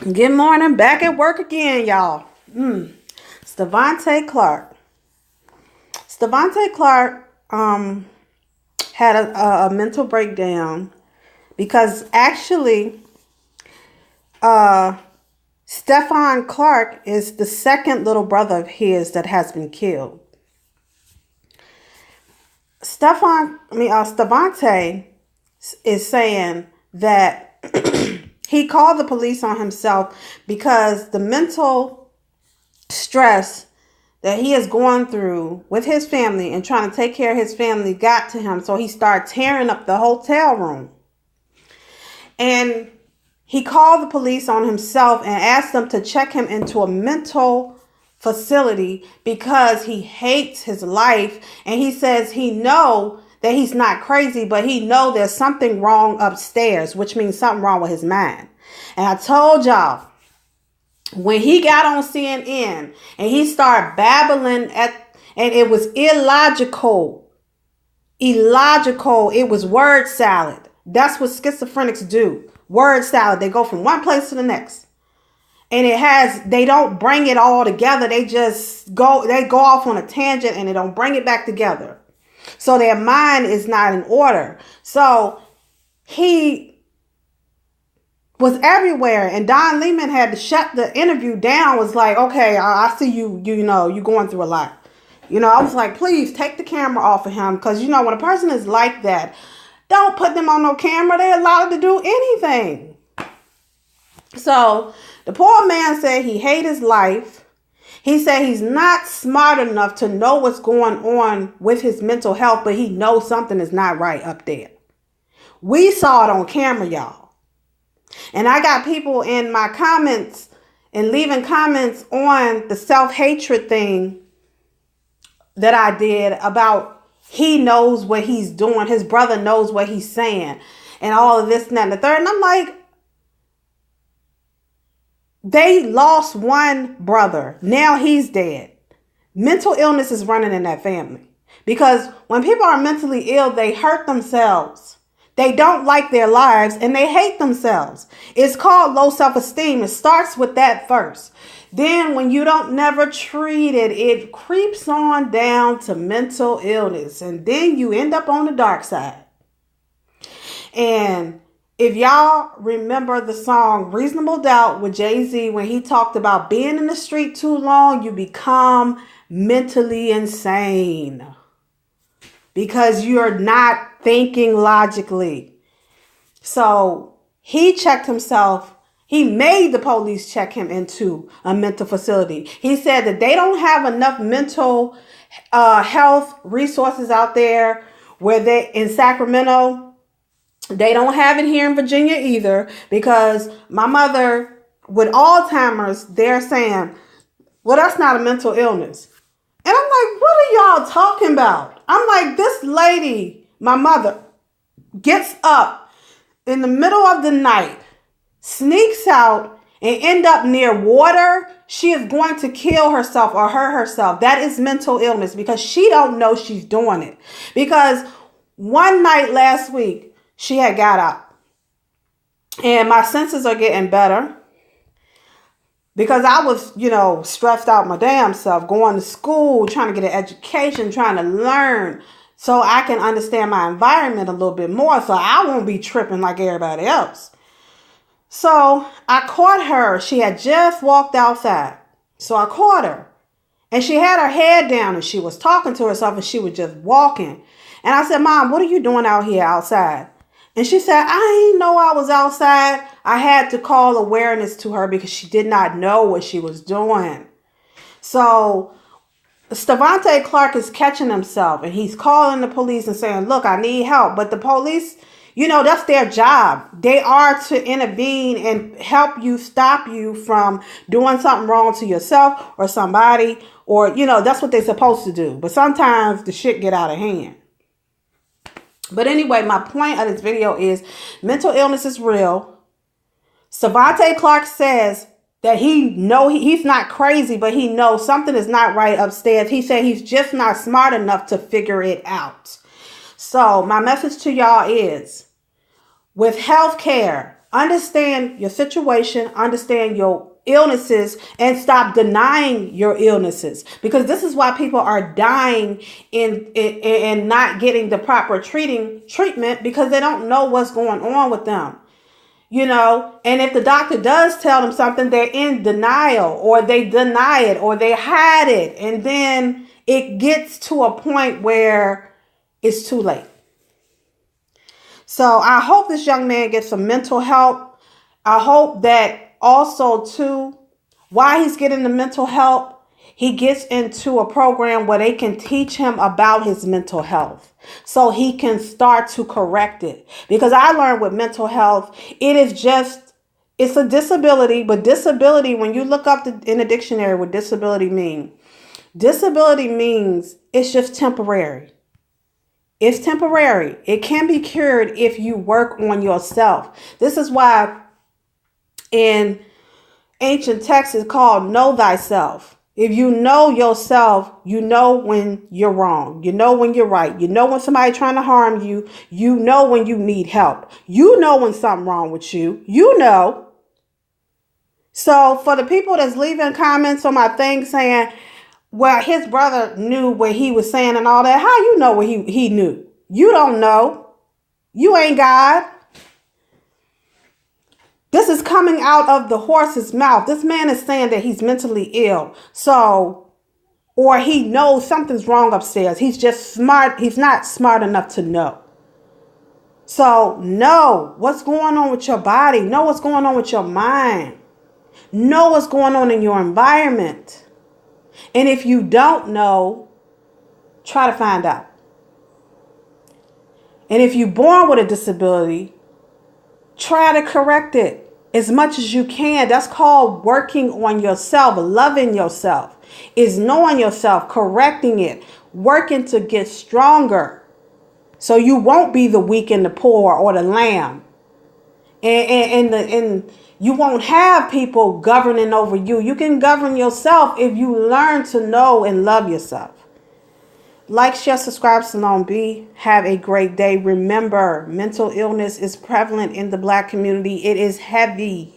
Good morning. Back at work again, y'all. Stevante Clark. Stevante Clark had a mental breakdown because actually Stefan Clark is the second little brother of his that has been killed. Stevante is saying that he called the police on himself because the mental stress that he is going through with his family and trying to take care of his family got to him. So he started tearing up the hotel room. And he called the police on himself and asked them to check him into a mental facility because he hates his life. And he says he know that he's not crazy, but he know there's something wrong upstairs, which means something wrong with his mind. And I told y'all, when he got on CNN and he started babbling and it was illogical, it was word salad. That's what schizophrenics do. Word salad. They go from one place to the next. And they don't bring it all together. They go off on a tangent and they don't bring it back together. So their mind is not in order. So he was everywhere, and Don Lehman had to shut the interview down. Was like, okay, I see you you're going through a lot. I was like, please take the camera off of him, because when a person is like that, don't put them on no camera. They're allowed to do anything. So the poor man said he hated his life. He said he's not smart enough to know what's going on with his mental health, but he knows something is not right up there. We saw it on camera, y'all. And I got people in my comments and leaving comments on the self-hatred thing that I did about he knows what he's doing. His brother knows what he's saying and all of this and that and the third. And I'm like, they lost one brother. Now he's dead. Mental illness is running in that family. Because when people are mentally ill, they hurt themselves. They don't like their lives and they hate themselves. It's called low self-esteem. It starts with that first. Then when you don't never treat it, it creeps on down to mental illness. And then you end up on the dark side. And if y'all remember the song Reasonable Doubt with Jay-Z, when he talked about being in the street too long, you become mentally insane. Because you're not thinking logically. So he checked himself. He made the police check him into a mental facility. He said that they don't have enough mental health resources out there in Sacramento. They don't have it here in Virginia either, because my mother with Alzheimer's, they're saying, well, that's not a mental illness. And I'm like, what are y'all talking about? I'm like, this lady, my mother, gets up in the middle of the night, sneaks out, and end up near water. She is going to kill herself or hurt herself. That is mental illness, because she don't know she's doing it. Because one night last week, she had got up. And my senses are getting better. Because I was, stressed out my damn self, going to school, trying to get an education, trying to learn so I can understand my environment a little bit more, so I won't be tripping like everybody else. So I caught her. She had just walked outside. So I caught her. And she had her head down and she was talking to herself and she was just walking. And I said, Mom, what are you doing out here outside? And she said, I didn't know I was outside. I had to call awareness to her because she did not know what she was doing. So Stevante Clark is catching himself and he's calling the police and saying, look, I need help. But the police, that's their job. They are to intervene and help you, stop you from doing something wrong to yourself or somebody, or, that's what they're supposed to do. But sometimes the shit get out of hand. But anyway, my point of this video is mental illness is real. Stevante Clark says that he's not crazy, but he knows something is not right upstairs. He said he's just not smart enough to figure it out. So my message to y'all is, with healthcare, Understand your situation, understand your illnesses, and stop denying your illnesses. Because this is why people are dying and not getting the proper treatment because they don't know what's going on with them. And if the doctor does tell them something, they're in denial, or they deny it, or they hide it. And then it gets to a point where it's too late. So I hope this young man gets some mental help. I hope that also too, while he's getting the mental help, he gets into a program where they can teach him about his mental health so he can start to correct it. Because I learned with mental health, it's a disability, but disability, when you look up in the dictionary what disability means it's just temporary. It's temporary. It can be cured if you work on yourself. This is why in ancient texts it's called know thyself. If you know yourself, you know when you're wrong. You know when you're right. You know when somebody's trying to harm you. You know when you need help. You know when something's wrong with you. You know. So for the people that's leaving comments on my thing saying, well, his brother knew what he was saying and all that. How you know what he knew? You don't know. You ain't God. This is coming out of the horse's mouth. This man is saying that he's mentally ill. Or he knows something's wrong upstairs. He's just smart. He's not smart enough to know. So know what's going on with your body. Know what's going on with your mind. Know what's going on in your environment. And if you don't know, try to find out. And if you're born with a disability, try to correct it as much as you can. That's called working on yourself, loving yourself. Is knowing yourself, correcting it, working to get stronger. So you won't be the weak and the poor or the lamb. And you won't have people governing over you. You can govern yourself if you learn to know and love yourself. Like, share, subscribe, Salon B. Have a great day. Remember, mental illness is prevalent in the Black community. It is heavy.